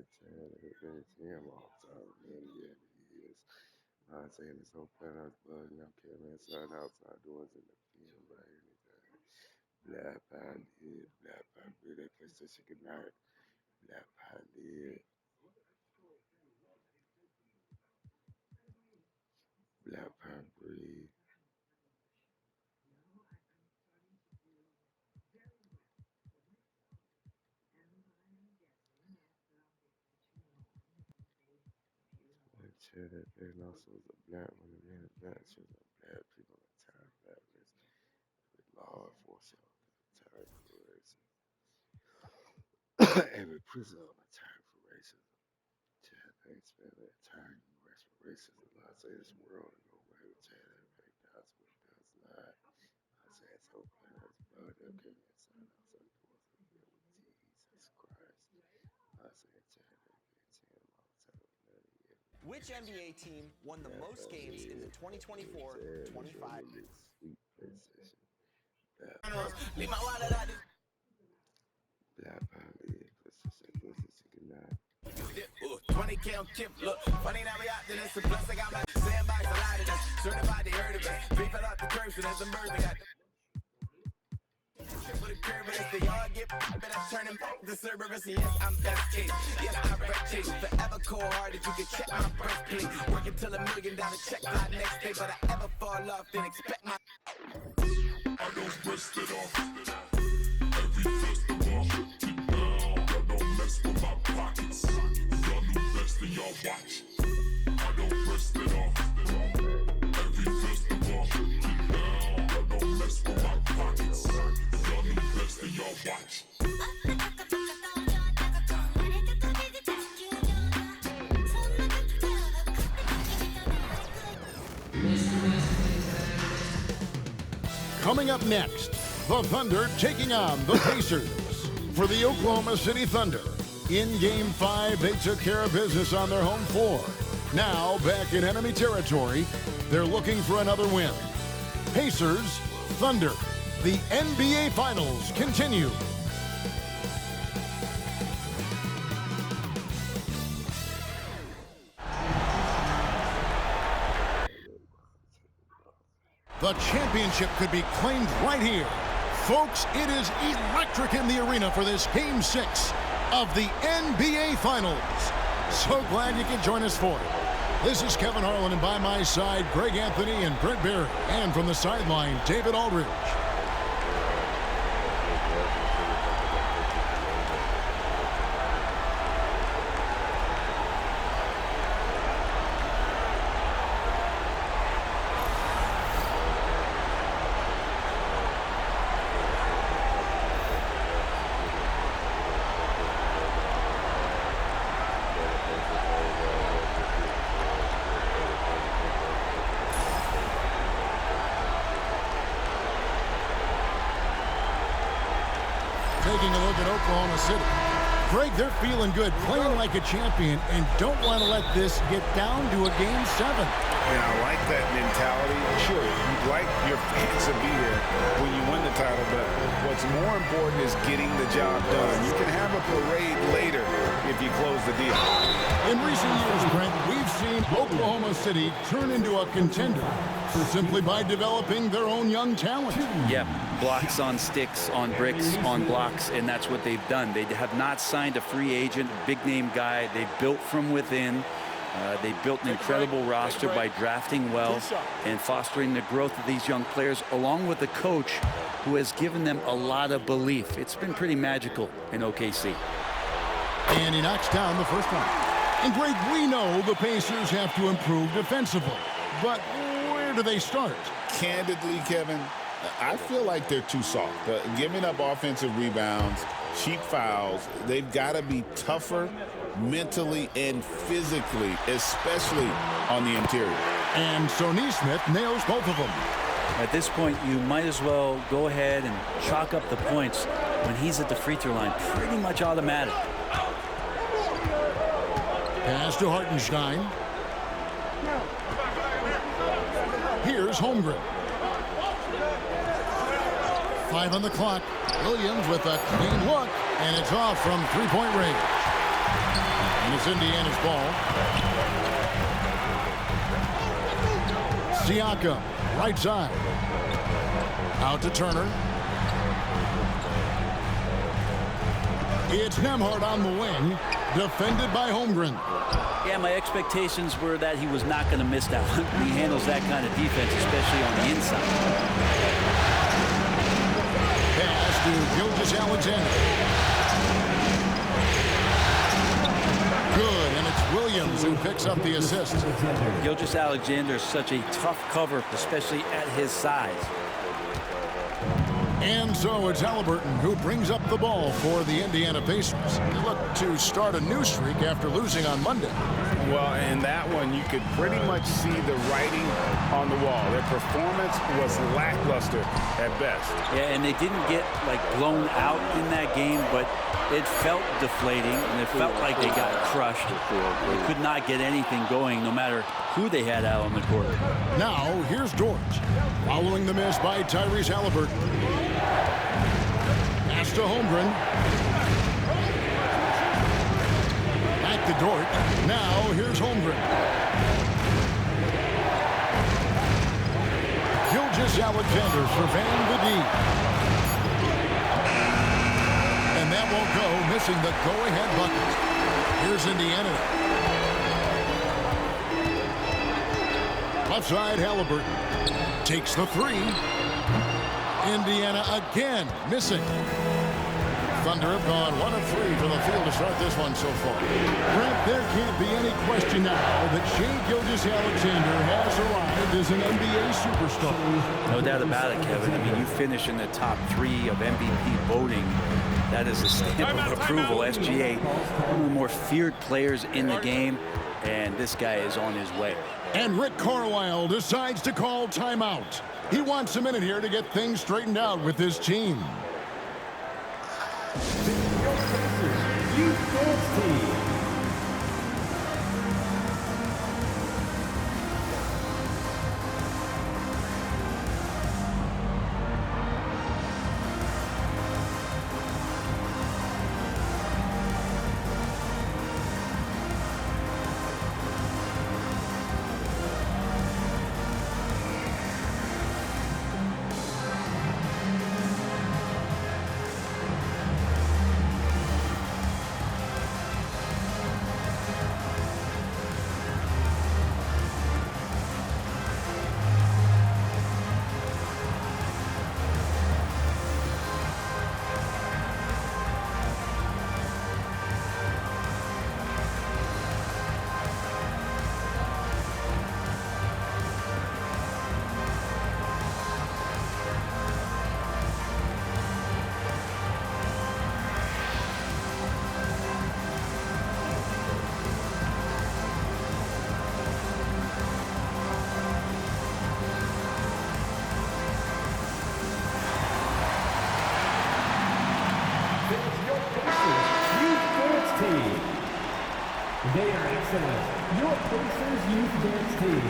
him all the time, man. Yeah, he is. I'm saying this whole planet bug now, Kevin, inside outside doors in the field, right? Anything. Black Panther, Black Panther, that PlayStation good night. Black Panther, Black Panther. Cheddar, and also was a black woman in black children, black people in time, blackness, with law enforcement on the time for racism. Every prison on the time for racism. Chad thanks for the entire U.S. for racism. I say this world and go away with Chad Bank does what it does not. I say it's so planets, blood that came inside outside doors and filled with Jesus Christ. I say Chad Bank 10 all time with none of you. Which NBA team won the most games in the 2024-25? Sweet PlayStation. Leave my wallet out this. Black Panther, PlayStation, good night. 20K on Kip, look, funny now we out there, that's the plus I got my sandbags, a lot of them, certified, they heard of it, beef it off the curb, so there's some birds, I got with a curve, but if they all get but I'm turning back the Cerberus, yes, I'm best case, yes, I'm red chase, forever cold hearted, you can check my birthplace, working till $1 million check fly next day, but I ever fall off, then expect my I don't rest it off. Every festival, get down. I don't mess with my pockets. Y'all new best and y'all watch. I don't rest it off. Every festival, get down. I don't mess with my pockets. Y'all new best and y'all watch. Coming up next, the Thunder taking on the Pacers. For the Oklahoma City Thunder, in Game 5, they took care of business on their home floor. Now, back in enemy territory, they're looking for another win. Pacers, Thunder, the NBA Finals continue. The championship could be claimed right here. Folks, it is electric in the arena for this Game 6 of the NBA Finals. So glad you could join us for it. This is Kevin Harlan, and by my side, Greg Anthony and Brent Barry. And from the sideline, David Aldridge. Taking a look at Oklahoma City. Greg, they're feeling good, playing like a champion, and don't want to let this get down to a Game 7. Yeah, I like that mentality. Sure, you'd like your fans to be there when you win the title, but what's more important is getting the job done. You can have a parade later if you close the deal. In recent years, Brent, we've seen Oklahoma City turn into a contender simply by developing their own young talent. Yeah, blocks on sticks, on bricks, on blocks, and that's what they've done. They have not signed a free agent, big-name guy. They built from within. They built an incredible roster by drafting well and fostering the growth of these young players, along with a coach who has given them a lot of belief. It's been pretty magical in OKC. And he knocks down the first one. And Greg, we know the Pacers have to improve defensively, but where do they start? Candidly, Kevin, I feel like they're too soft. Giving up offensive rebounds, cheap fouls, they've got to be tougher mentally and physically, especially on the interior. And so Nesmith nails both of them. At this point, you might as well go ahead and chalk up the points when he's at the free throw line. Pretty much automatic. Pass to Hartenstein. Here's Holmgren. 5 on the clock. Williams with a clean look, and it's off from three-point range. and it's Indiana's ball. Siakam, right side. Out to Turner. It's Nembhard on the wing, defended by Holmgren. Yeah, my expectations were that he was not going to miss that one. He handles that kind of defense, especially on the inside. Pass to Gilgeous-Alexander. Good, and it's Williams who picks up the assist. Gilgeous-Alexander is such a tough cover, especially at his size. And so it's Halliburton who brings up the ball for the Indiana Pacers. They look to start a new streak after losing on Monday. Well, in that one, you could pretty much see the writing on the wall. Their performance was lackluster at best. Yeah, and they didn't get, like, blown out in that game, but it felt deflating, and it felt like they got crushed. They could not get anything going, no matter who they had out on the court. Now, here's George, following the miss by Tyrese Halliburton. Pass to Holmgren. Back to Dort. Now, here's Holmgren. Gilgeous-Alexander for Van Vliet. And that won't go, missing the go-ahead bucket. Here's Indiana. Left side, Halliburton takes the three. Indiana again missing. Thunder have gone 1 of 3 from the field to start this one so far. Brent, there can't be any question now that Shai Gilgeous-Alexander has arrived as an NBA superstar. No doubt about it, Kevin. I mean, you finish in the top 3 of MVP voting. That is a stamp of approval. SGA, one of the more feared players in the game, and this guy is on his way. And Rick Carlisle decides to call timeout. He wants a minute here to get things straightened out with his team. Youth Dance Team. They are excellent. Your Pacers Youth Dance Team.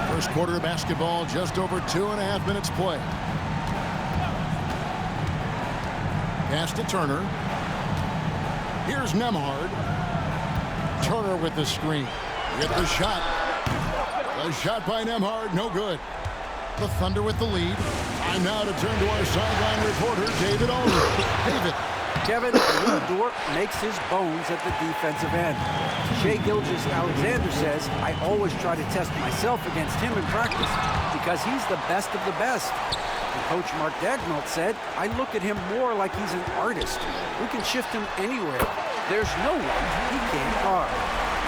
First quarter of basketball, just over 2.5 minutes play. Pass to Turner. Here's Nembhard. Turner with the screen. Get the shot. The shot by Nembhard, no good. The Thunder with the lead. Time now to turn to our sideline reporter, David Aldridge. David. Kevin, Lou Dort makes his bones at the defensive end. Shai Gilgeous-Alexander says, I always try to test myself against him in practice because he's the best of the best. And Coach Mark Daigneault said, I look at him more like he's an artist. We can shift him anywhere. There's no one he can't guard.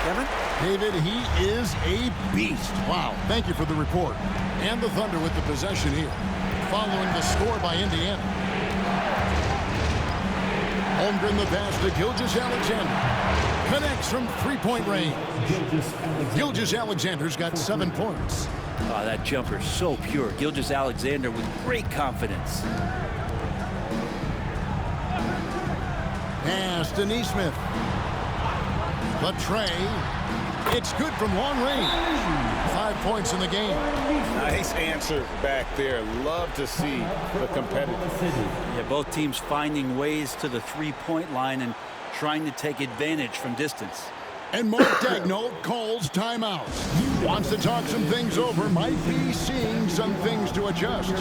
Kevin? David, he is a beast. Wow, thank you for the report. And the Thunder with the possession here, following the score by Indiana. Holmgren the pass to Gilgeous-Alexander. Connects from three-point range. Gilgeous-Alexander's got 7 points. Oh, that jumper so pure. Gilgeous-Alexander with great confidence. Pass to Neesmith. The tray. It's good from long range. 5 points in the game. Nice answer back there. Love to see the competitive. Yeah, both teams finding ways to the three-point line and trying to take advantage from distance. And Mark Daigneault calls timeout. Wants to talk some things over. Might be seeing some things to adjust.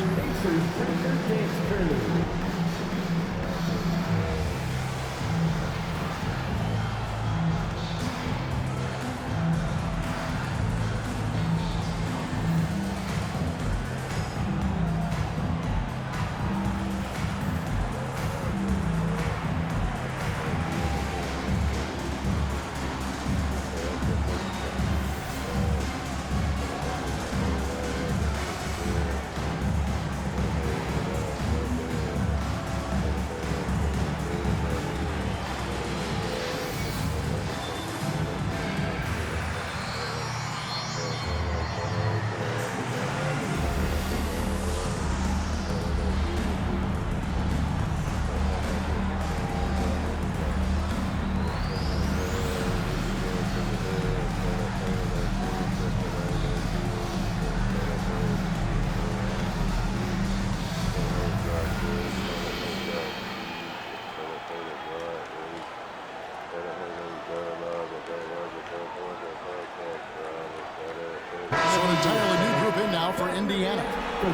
For Indiana.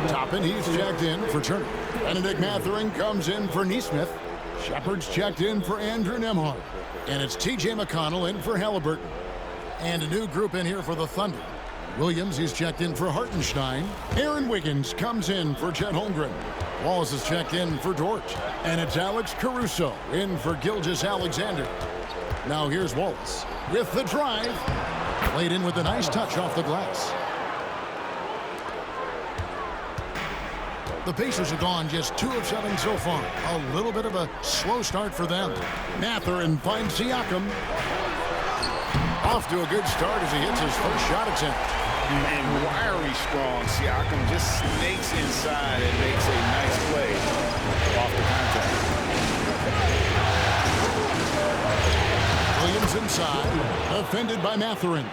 Toppin, he's checked in for Turner. Benedict Mathurin comes in for Neesmith. Shepard's checked in for Andrew Nembhard. And it's T.J. McConnell in for Halliburton. And a new group in here for the Thunder. Williams, he's checked in for Hartenstein. Aaron Wiggins comes in for Chet Holmgren. Wallace is checked in for Dort. And it's Alex Caruso in for Gilgeous-Alexander. Now here's Wallace with the drive. Played in with a nice touch off the glass. The Pacers have gone just 2 of 7 so far. A little bit of a slow start for them. Mathurin finds Siakam. Off to a good start as he hits his first shot attempt. And wiry strong. Siakam just snakes inside and makes a nice play off the contact. Williams inside. Defended by Mathurin.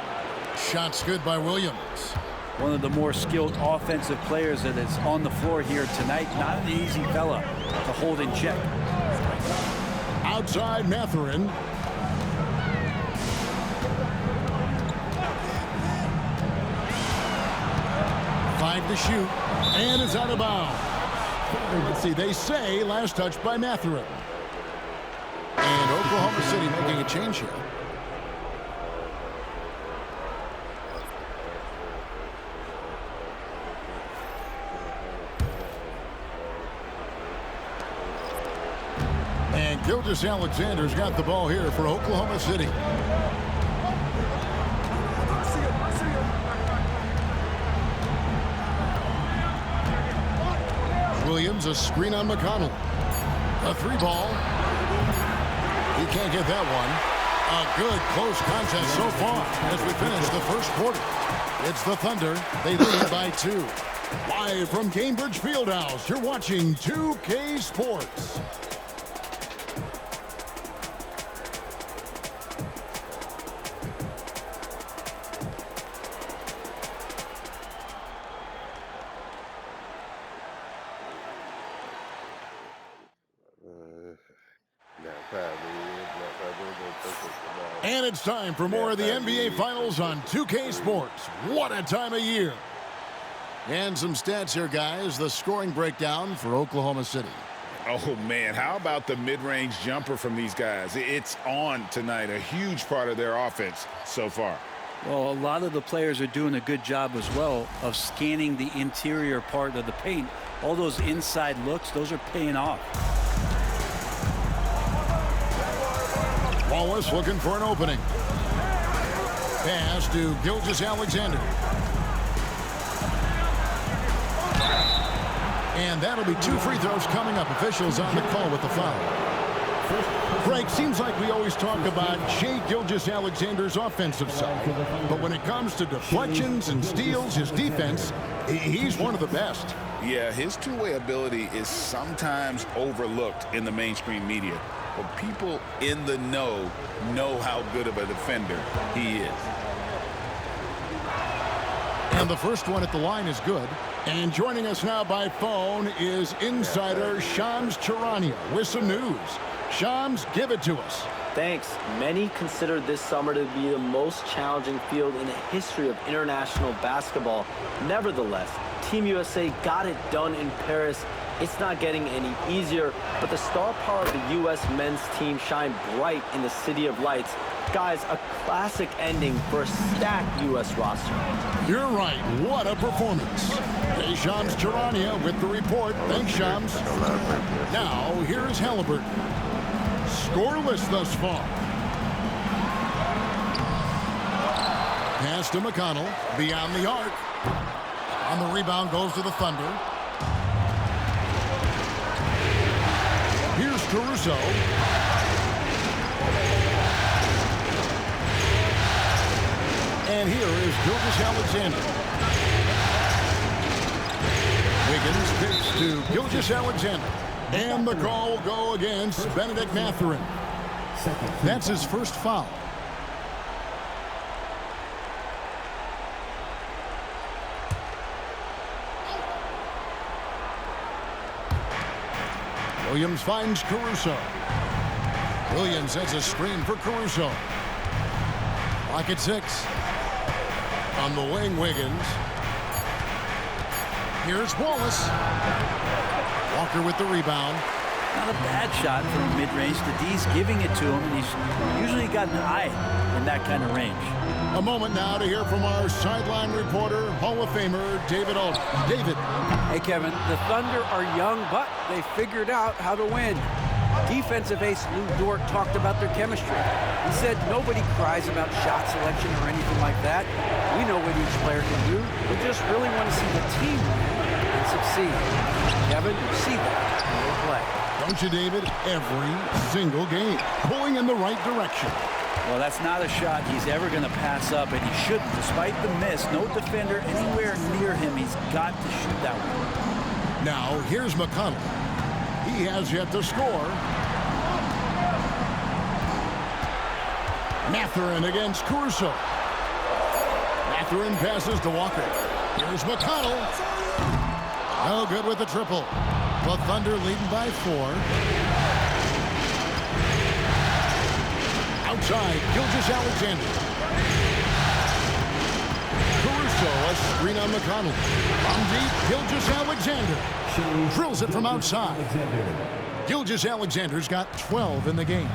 Shots good by Williams. One of the more skilled offensive players that is on the floor here tonight. Not an easy fella to hold in check. Outside Mathurin. Five to shoot. And it's out of bounds. Let's see, they say last touch by Mathurin. And Oklahoma City making a change here. And Gilgeous-Alexander's got the ball here for Oklahoma City. Williams, a screen on McConnell. A 3-ball. He can't get that one. A good close contest so far as we finish the first quarter. It's the Thunder. They lead by 2. Live from Cambridge Fieldhouse, you're watching 2K Sports. And it's time for more of the NBA Finals on 2K Sports. What a time of year. And some stats here, guys. The scoring breakdown for Oklahoma City. Oh, man, how about the mid-range jumper from these guys? It's on tonight, a huge part of their offense so far. Well, a lot of the players are doing a good job as well of scanning the interior part of the paint. All those inside looks, those are paying off. Wallace looking for an opening. Pass to Gilgeous-Alexander. And that'll be 2 free throws coming up. Officials on the call with the foul. Frank, seems like we always talk about Shai Gilgeous-Alexander's offensive side. But when it comes to deflections and steals, his defense, he's one of the best. Yeah, his two-way ability is sometimes overlooked in the mainstream media. But people in the know how good of a defender he is. And the first one at the line is good. And joining us now by phone is insider Shams Charania with some news. Shams, give it to us. Thanks. Many consider this summer to be the most challenging field in the history of international basketball. Nevertheless, Team USA got it done in Paris. It's not getting any easier, but the star power of the U.S. men's team shined bright in the City of Lights. Guys, a classic ending for a stacked U.S. roster. You're right. What a performance. Hey, Shams Charania with the report. Thanks, Shams. Now, here's Halliburton. Scoreless thus far. Pass to McConnell. Beyond the arc. On the rebound goes to the Thunder. Here's Caruso. And here is Gilgeous-Alexander. Wiggins kicks to Gilgeous-Alexander. And the call will go against Bennedict Mathurin. That's his first foul. Williams finds Caruso. Williams has a screen for Caruso. Lock at 6. On the wing, Wiggins. Here's Wallace. Walker with the rebound. Not a bad shot from mid-range. The D's giving it to him, and he's usually got an eye in that kind of range. A moment now to hear from our sideline reporter, Hall of Famer David Aldridge. David. Hey, Kevin, the Thunder are young, but they figured out how to win. Defensive ace Lou Dort talked about their chemistry. He said nobody cries about shot selection or anything like that. We know what each player can do. We just really want to see the team win and succeed. Kevin, you see that when they play. Don't you, David? Every single game. Pulling in the right direction. Well, that's not a shot he's ever going to pass up, and he shouldn't. Despite the miss, no defender anywhere near him. He's got to shoot that one. Now, here's McConnell. He has yet to score. Mathurin against Caruso. Mathurin passes to Walker. Here's McConnell. No good with the triple. The Thunder leading by 4. Outside, Gilgeous-Alexander. Caruso, a screen on McConnell. From deep, Gilgeous-Alexander. Drills it from outside. Gilgeous-Alexander's got 12 in the game.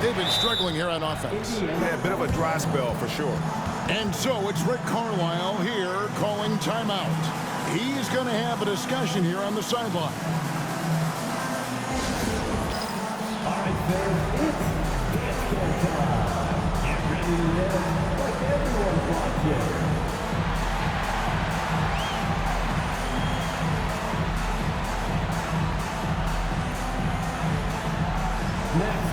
They've been struggling here on offense. Yeah, a bit of a dry spell for sure. And so it's Rick Carlisle here calling timeout. He's going to have a discussion here on the sideline. All right, fans, it's dance camp time. Get ready to live like everyone's watching. Next.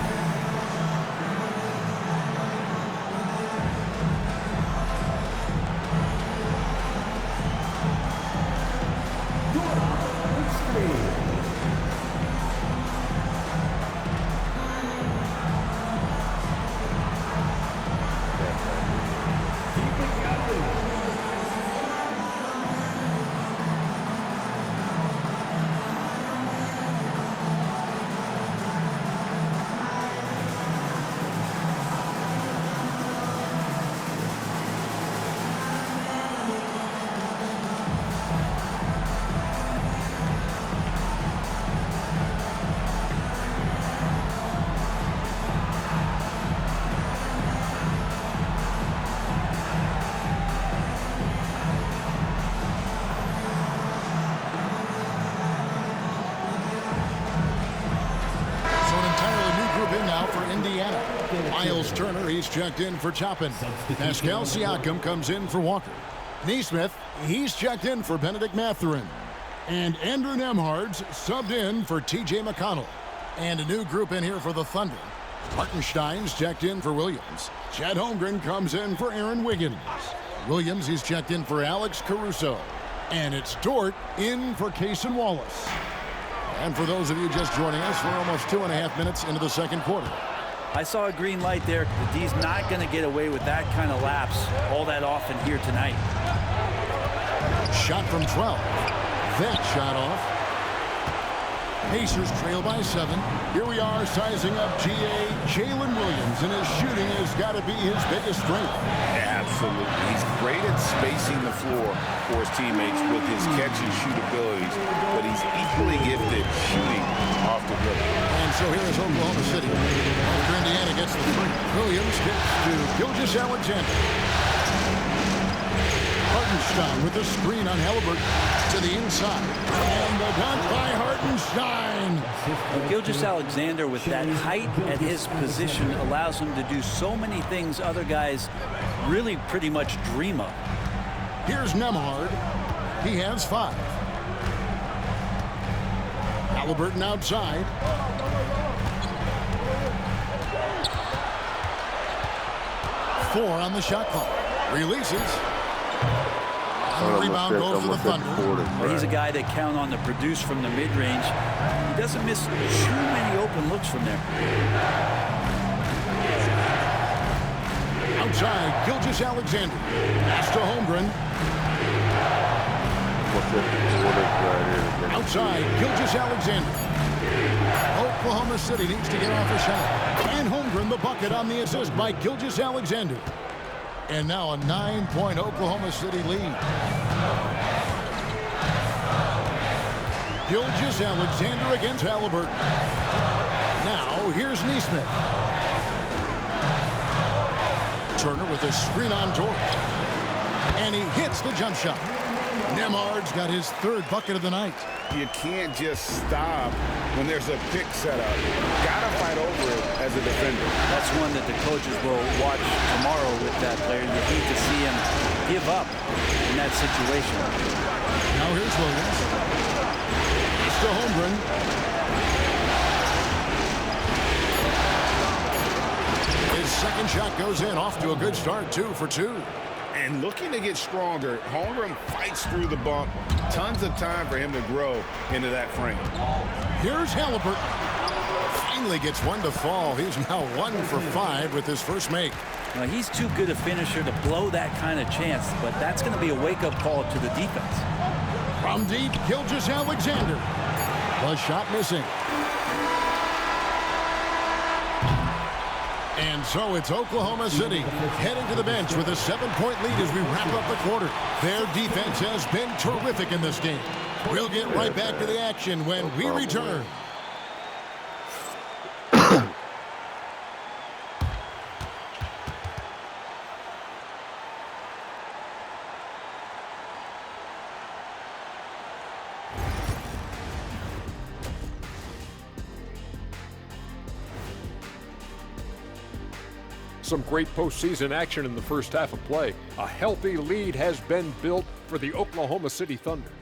Miles Turner, he's checked in for Toppin. Pascal Siakam comes in for Walker. Neesmith, he's checked in for Bennedict Mathurin. And Andrew Nembhard's subbed in for T.J. McConnell. And a new group in here for the Thunder. Hartenstein's checked in for Williams. Chad Holmgren comes in for Aaron Wiggins. Williams, he's checked in for Alex Caruso. And it's Dort in for Cason Wallace. And for those of you just joining us, we're almost 2.5 minutes into the second quarter. I saw a green light there. The D's not going to get away with that kind of lapse all that often here tonight. Shot from 12. That shot off. Pacers trail by 7. Here we are sizing up GA Jalen Williams, and his shooting has got to be his biggest strength. Absolutely. He's great at spacing the floor for his teammates with his catch and shoot abilities, but he's equally gifted shooting off the dribble. And so here is Oklahoma City. After Indiana gets the three, Williams gets to Gilgeous-Alexander. Hartenstein with the screen on Halliburton to the inside. And the dunk by Hartenstein. Gilgeous-Alexander with that height at his position allows him to do so many things other guys really pretty much dream of. Here's Nembhard. He has 5. Halliburton outside. Four on the shot clock. Releases. And the rebound goes to the Thunder. He's a guy that count on to produce from the mid-range. He doesn't miss too many open looks from there. Outside, Gilgeous-Alexander. Pass to Holmgren. Outside, Gilgeous-Alexander. Oklahoma City needs to get off a shot. And Holmgren the bucket on the assist by Gilgeous-Alexander. And now a 9-point Oklahoma City lead. Gilgeous-Alexander against Halliburton. Now here's Nesmith. Turner with a screen on Dort. And he hits the jump shot. Nembhard's got his 3rd bucket of the night. You can't just stop when there's a pick set up. Gotta fight over it as a defender. That's one that the coaches will watch tomorrow with that player. You hate to see him give up in that situation. Now here's Williams. It's to Holmgren. His second shot goes in, off to a good start, 2 for 2. And looking to get stronger, Holmgren fights through the bump. Tons of time for him to grow into that frame. Here's Halliburton. Finally gets one to fall. He's now 1 for 5 with his first make. Now, he's too good a finisher to blow that kind of chance, but that's going to be a wake-up call to the defense. From deep, Gilgeous-Alexander. The shot missing. And so it's Oklahoma City heading to the bench with a 7-point lead as we wrap up the quarter. Their defense has been terrific in this game. We'll get right back to the action when we return. Some great postseason action in the first half of play. A healthy lead has been built for the Oklahoma City Thunder.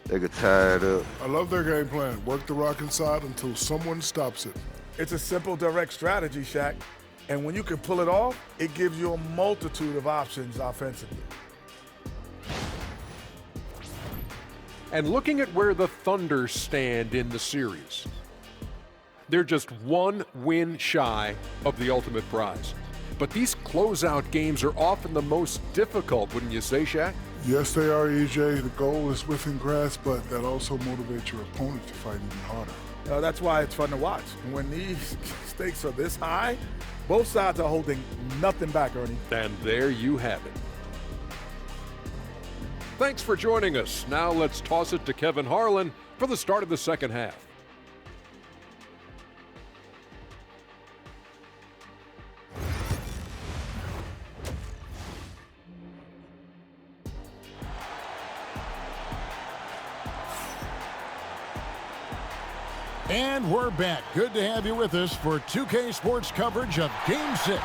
They get tired up. I love their game plan. Work the rock inside until someone stops it. It's a simple, direct strategy, Shaq. And when you can pull it off, it gives you a multitude of options offensively. And looking at where the Thunder stand in the series, they're just 1 win shy of the ultimate prize. But these closeout games are often the most difficult, wouldn't you say, Shaq? Yes, they are, EJ. The goal is within grasp, but that also motivates your opponent to fight even harder. That's why it's fun to watch. And when these stakes are this high, both sides are holding nothing back, Ernie. And there you have it. Thanks for joining us. Now let's toss it to Kevin Harlan for the start of the second half. And we're back. Good to have you with us for 2K Sports coverage of Game 6.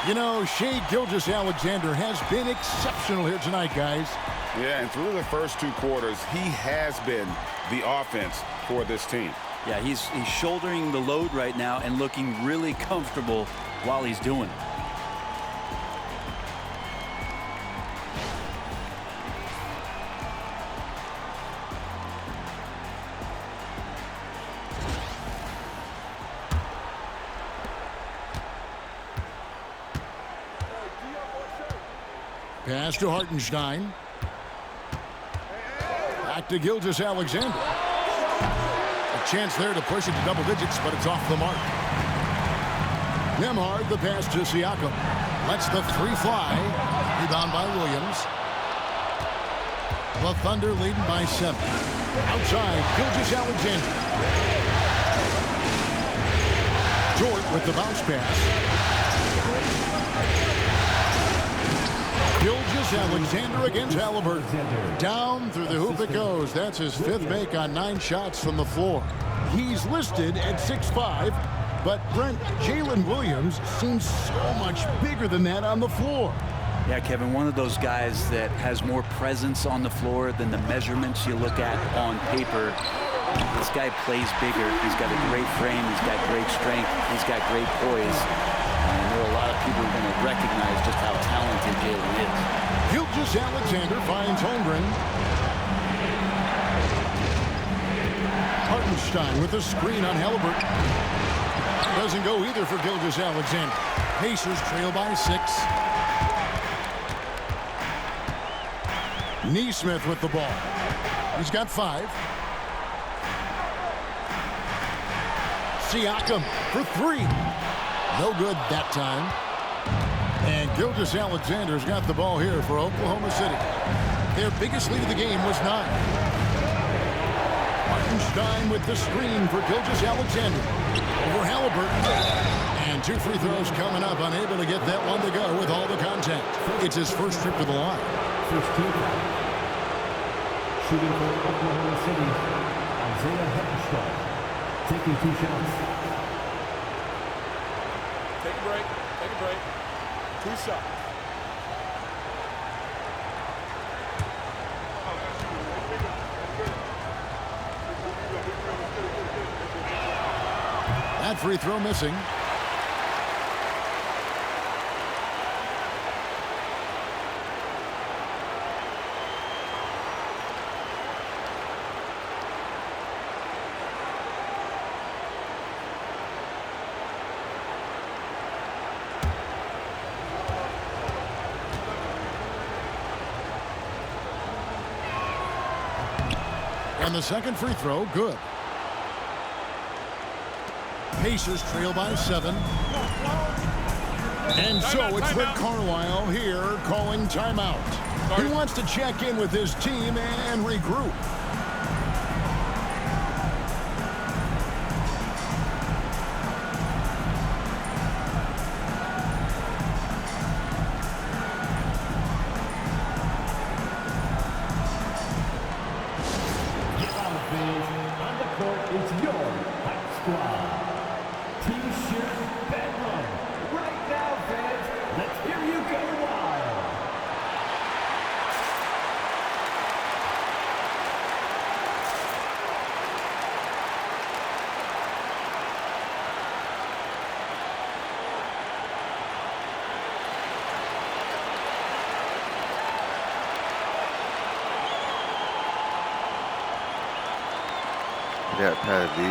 You know, Shai Gilgeous-Alexander has been exceptional here tonight, guys. Yeah, and through the first 2 quarters, he has been the offense for this team. Yeah, he's shouldering the load right now and looking really comfortable while he's doing it. Pass to Hartenstein. Back to Gilgeous-Alexander. A chance there to push it to double digits, but it's off the mark. Nembhard, the pass to Siakam. Lets the three fly. Rebound by Williams. The Thunder leading by 7. Outside, Gilgeous-Alexander. Dort with the bounce pass. Gilgeous-Alexander against Haliburton. Down through the hoop it goes. That's his 5th make on 9 shots from the floor. He's listed at 6'5", but Brent, Jalen Williams seems so much bigger than that on the floor. Yeah, Kevin, one of those guys that has more presence on the floor than the measurements you look at on paper. This guy plays bigger. He's got a great frame. He's got great strength. He's got great poise. And I know a lot of people are going to recognize just how talented Jalen is. Gilgeous-Alexander finds Holmgren. Hartenstein with a screen on Haliburton. Doesn't go either for Gilgeous-Alexander. Pacers trail by 6. Nesmith with the ball. He's got 5. Siakam for 3. No good that time. And Gilgeous-Alexander's got the ball here for Oklahoma City. Their biggest lead of the game was 9. Hartenstein with the screen for Gilgeous-Alexander. Over Haliburton. And 2 free throws coming up. Unable to get that one to go with all the contact. It's his first trip to the line. First team foul. Shooting for Oklahoma City, Isaiah Hartenstein. Taking 2 shots. Take a break. Take a break. 2 shots. That free throw missing. And the second free throw, good. Pacers trail by 7. And so it's Rick Carlisle here calling timeout. He wants to check in with his team and regroup. On the court is your Hype Squad. T-shirt bedlam. Right now, fans, let's hear you go wild. Got Pat V.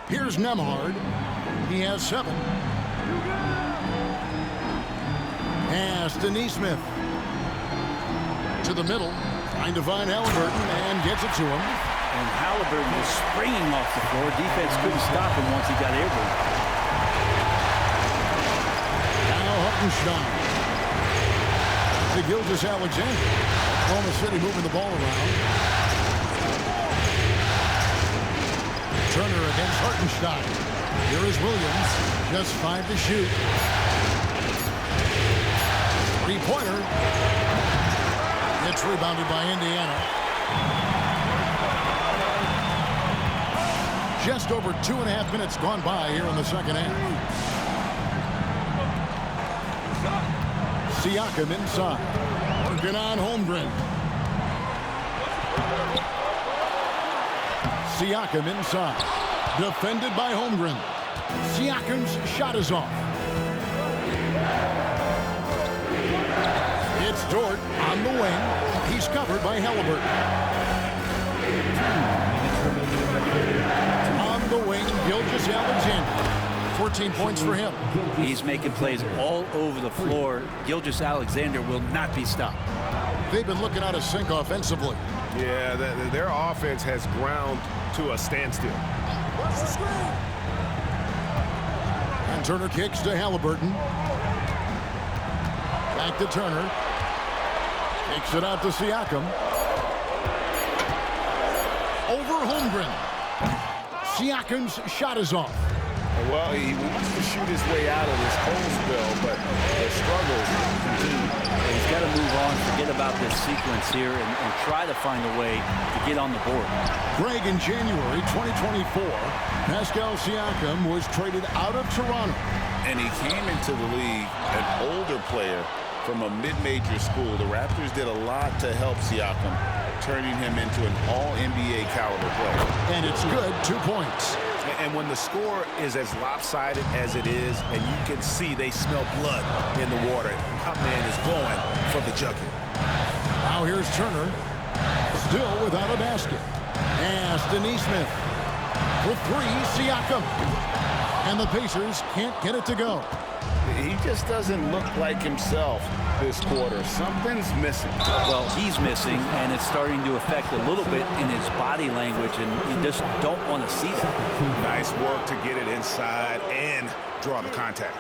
Here's Nembhard. He has 7. Pass to Nesmith. To the middle. Trying to find Haliburton and gets it to him. And Halliburton was springing off the floor. Defense couldn't stop him once he got airborne. Now Hartenstein to Gilgeous-Alexander. Oklahoma City moving the ball around. Turner against Hartenstein. Here is Williams. Just 5 to shoot. Three-pointer. It's rebounded by Indiana. Just over 2.5 minutes gone by here in the second half. Siakam inside. Working on Holmgren. Siakam inside. Defended by Holmgren. Siakam's shot is off. It's Dort on the wing. He's covered by Halliburton. On the wing, Gilgeous-Alexander. 14 points for him. He's making plays all over the floor. Gilgeous-Alexander will not be stopped. They've been looking out of sync offensively. Yeah, their offense has ground to a standstill. And Turner kicks to Halliburton. Back to Turner. Kicks it out to Siakam. Over Holmgren. Siakam's shot is off. Well, he wants to shoot his way out of this cold spell, but the struggles continue. He's got to move on, forget about this sequence here, and try to find a way to get on the board. Greg, in January 2024, Pascal Siakam was traded out of Toronto. And he came into the league an older player from a mid-major school. The Raptors did a lot to help Siakam, turning him into an all-NBA caliber player. And it's good, 2 points. And when the score is as lopsided as it is, and you can see they smell blood in the water, our man is going for the jucket. Now here's Turner, still without a basket. Pass to Nesmith. For 3, Siakam. And the Pacers can't get it to go. He just doesn't look like himself this quarter. Something's missing. Well, he's missing, and it's starting to affect a little bit in his body language, and you just don't want to see that. Nice work to get it inside and draw the contact.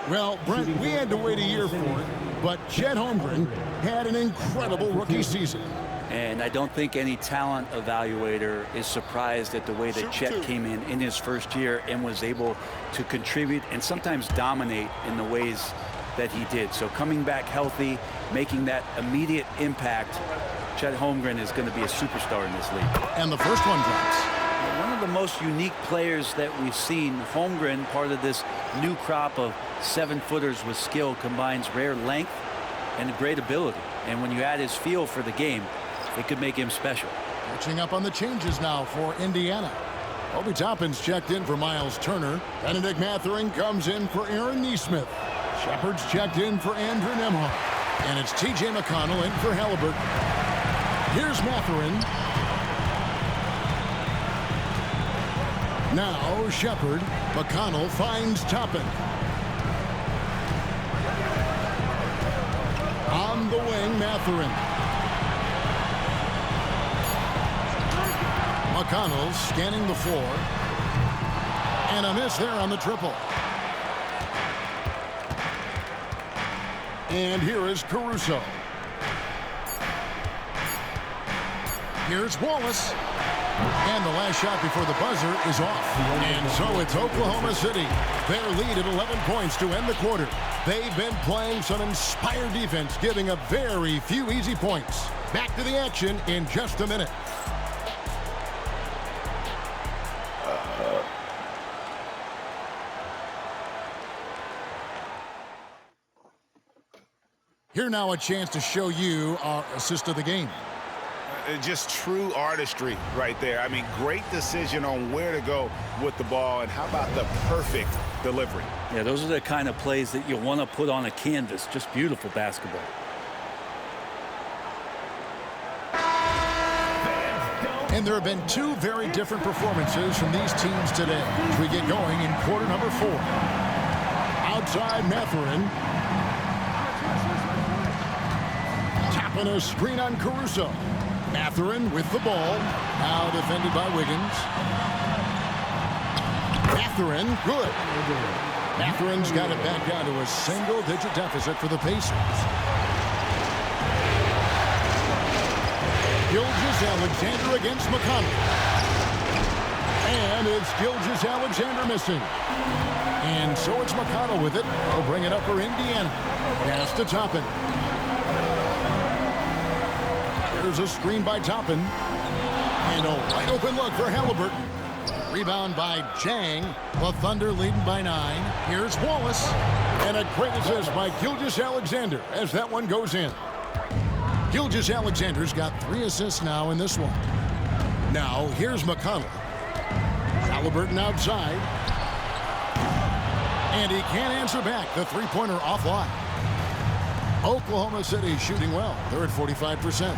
Well, Brent, we had to wait a year for it, but Chet Holmgren had an incredible rookie season. And I don't think any talent evaluator is surprised at the way that Chet came in his first year and was able to contribute and sometimes dominate in the ways that he did. So coming back healthy, making that immediate impact, Chet Holmgren is going to be a superstar in this league. And the first one drops. One of the most unique players that we've seen, Holmgren, part of this new crop of 7-footers with skill, combines rare length and great ability. And when you add his feel for the game, it could make him special. Catching up on the changes now for Indiana. Obi Toppin's checked in for Miles Turner. Benedict Mathurin comes in for Aaron Nesmith. Shepard's checked in for Andrew Nembhard. And it's T.J. McConnell in for Halliburton. Here's Mathurin. Now Shepard. McConnell finds Toppin. On the wing, Mathurin. McConnell scanning the floor. And a miss there on the triple. And here is Caruso. Here's Wallace. And the last shot before the buzzer is off. And so it's Oklahoma City. Their lead at 11 points to end the quarter. They've been playing some inspired defense, giving up very few easy points. Back to the action in just a minute. Here now a chance to show you our assist of the game. Just true artistry right there. I mean, great decision on where to go with the ball, and how about the perfect delivery? Yeah, those are the kind of plays that you want to put on a canvas. Just beautiful basketball. And there have been 2 very different performances from these teams today as we get going in quarter number 4. Outside Mathurin. Tapping a screen on Caruso. Mathurin with the ball. Now defended by Wiggins. Mathurin, good. Mathurin's got it back down to a single-digit deficit for the Pacers. Gilgeous-Alexander against McConnell. And it's Gilgeous-Alexander missing. And so it's McConnell with it. He'll bring it up for Indiana. Pass to Toppin. There's a screen by Toppin. And a wide open look for Halliburton. Rebound by Jang. The Thunder leading by 9. Here's Wallace. And a great assist by Gilgeous-Alexander as that one goes in. Gilgeous-Alexander's got 3 assists now in this one. Now, here's McConnell. Halliburton outside. And he can't answer back. The three-pointer offline. Oklahoma City shooting well. They're at 45%.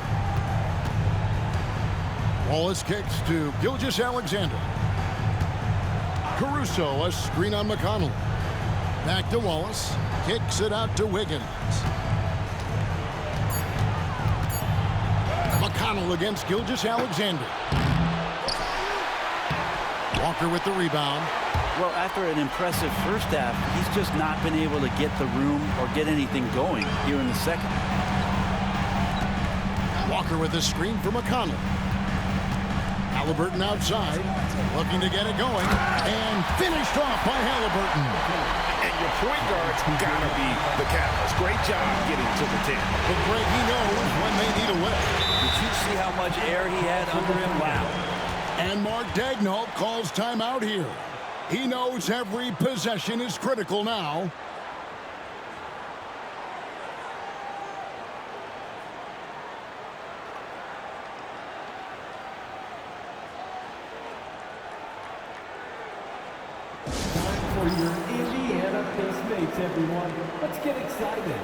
Wallace kicks to Gilgeous-Alexander. Caruso, a screen on McConnell. Back to Wallace. Kicks it out to Wiggins. McConnell against Gilgeous-Alexander. Walker with the rebound. Well, after an impressive first half, he's just not been able to get the room or get anything going here in the second. Walker with the screen for McConnell. Halliburton outside, looking to get it going, and finished off by Halliburton. And your point guard's gotta be the catalyst. Great job getting to the 10. But Greg, he knows when they need a win. Did you see how much air he had under him? Wow. And Mark Daigneault calls timeout here. He knows every possession is critical now. For your Indiana Pacemates, everyone. Let's get excited.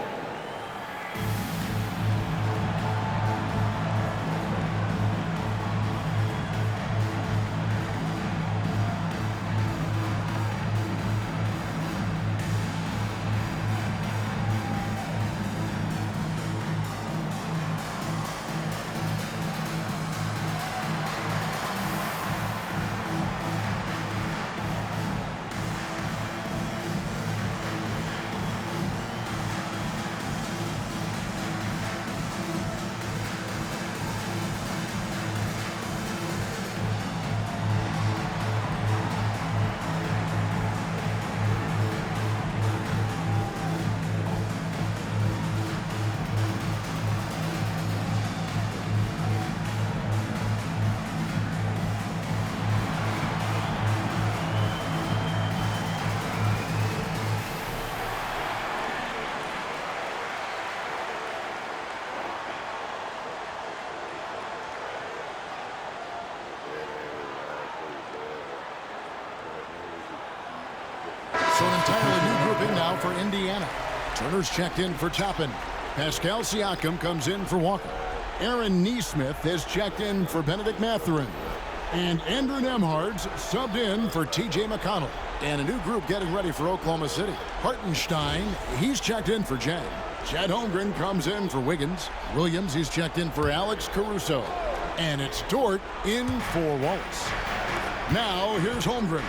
So an entirely new grouping now for Indiana. Turner's checked in for Toppin. Pascal Siakam comes in for Walker. Aaron Nesmith has checked in for Benedict Mathurin. And Andrew Nembhard's subbed in for T.J. McConnell. And a new group getting ready for Oklahoma City. Hartenstein, he's checked in for Jang. Chad Holmgren comes in for Wiggins. Williams, he's checked in for Alex Caruso. And it's Dort in for Wallace. Now, here's Holmgren.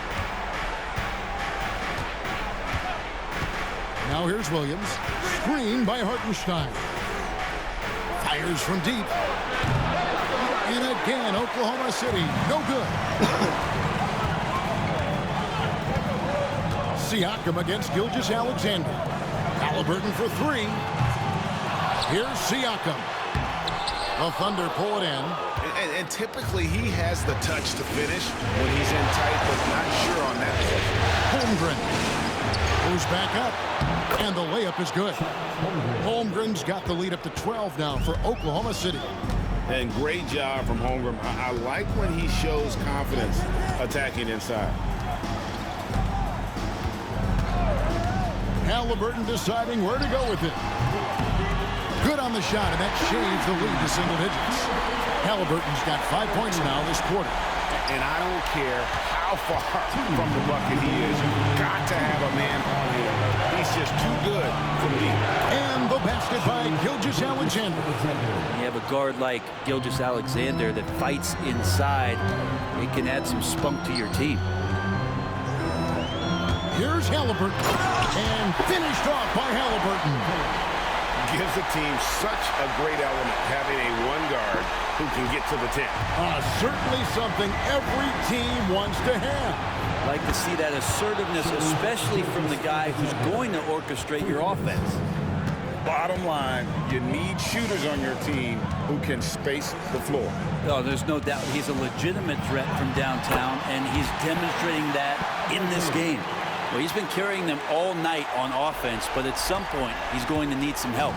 Now here's Williams. Screen by Hartenstein. Fires from deep. And again, Oklahoma City, no good. Siakam against Gilgeous-Alexander. Halliburton for 3. Here's Siakam. The Thunder pull it in. And typically he has the touch to finish when he's in tight, but not sure on that possession. Holmgren goes back up, and the layup is good. Holmgren's got the lead up to 12 now for Oklahoma City. And great job from Holmgren. I like when he shows confidence attacking inside. Halliburton deciding where to go with it. Good on the shot, and that shaves the lead to single digits. Halliburton's got 5 points now this quarter. And I don't care how far from the bucket he is. You've got to have a man on him. He's just too good for me. And the best intercepted by Gilgeous-Alexander. You have a guard like Gilgeous-Alexander that fights inside. It can add some spunk to your team. Here's Halliburton, and finished off by Halliburton. Gives the team such a great element having a one guard who can get to the 10. Certainly something every team wants to have. Like to see that assertiveness, especially from the guy who's going to orchestrate your offense. Bottom line, you need shooters on your team who can space the floor. Oh, there's no doubt he's a legitimate threat from downtown, and he's demonstrating that in this game. Well, he's been carrying them all night on offense, but at some point, he's going to need some help.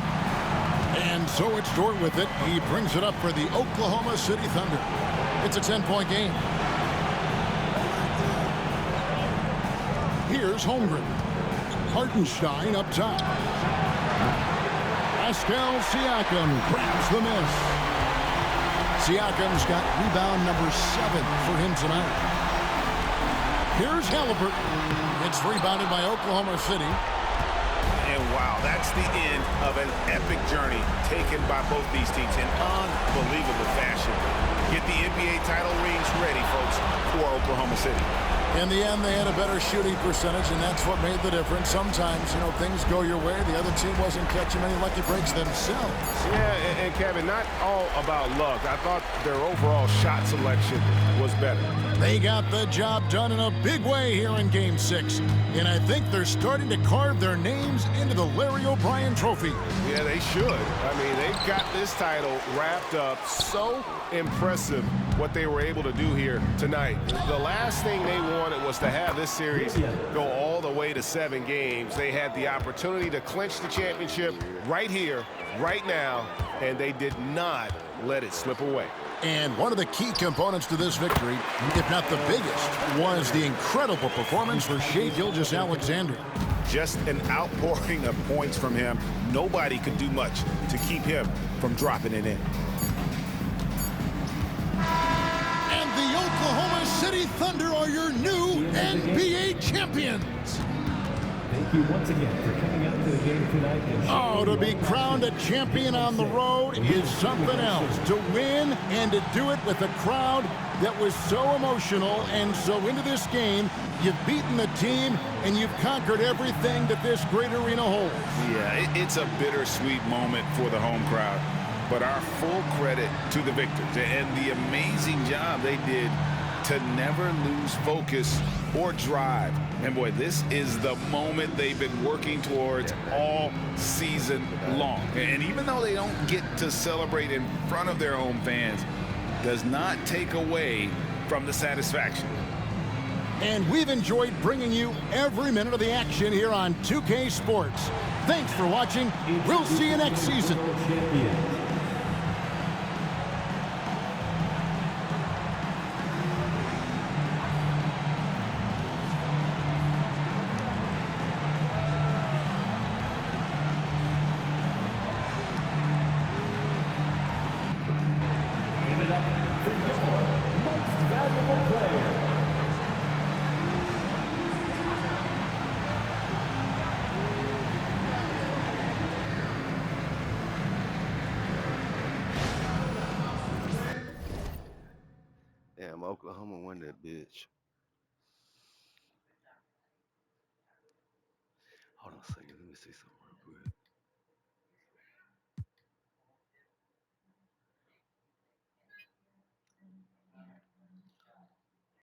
And so it's Dort with it. He brings it up for the Oklahoma City Thunder. It's a 10-point game. Here's Holmgren. Hartenstein up top. Pascal Siakam grabs the miss. Siakam's got rebound number 7 for him tonight. Here's Halliburton. It's rebounded by Oklahoma City. And wow, that's the end of an epic journey taken by both these teams in unbelievable fashion. Get the NBA title rings ready, folks, for Oklahoma City. In the end, they had a better shooting percentage, and that's what made the difference. Sometimes, things go your way. The other team wasn't catching many lucky breaks themselves. Yeah, and Kevin, not all about luck. I thought their overall shot selection was better. They got the job done in a big way here in Game 6. And I think they're starting to carve their names into the Larry O'Brien Trophy. Yeah, they should. I mean, they've got this title wrapped up. So impressive what they were able to do here tonight. The last thing they wanted was to have this series go all the way to 7 games. They had the opportunity to clinch the championship right here, right now, and they did not let it slip away. And one of the key components to this victory, if not the biggest, was the incredible performance for Shai Gilgeous-Alexander. Just an outpouring of points from him. Nobody could do much to keep him from dropping it in. And the Oklahoma City Thunder are your new NBA champions. Thank you once again for coming out to the game tonight. Oh, to be crowned a champion on the road is something else. To win and to do it with a crowd that was so emotional and so into this game, you've beaten the team and you've conquered everything that this great arena holds. Yeah, it's a bittersweet moment for the home crowd, but our full credit to the victors and the amazing job they did to never lose focus or drive. And boy, this is the moment they've been working towards all season long. And even though they don't get to celebrate in front of their home fans, does not take away from the satisfaction. And we've enjoyed bringing you every minute of the action here on 2K Sports. Thanks for watching. We'll see you next season. Damn, Oklahoma won that bitch. Hold on a second. Let me see something real quick.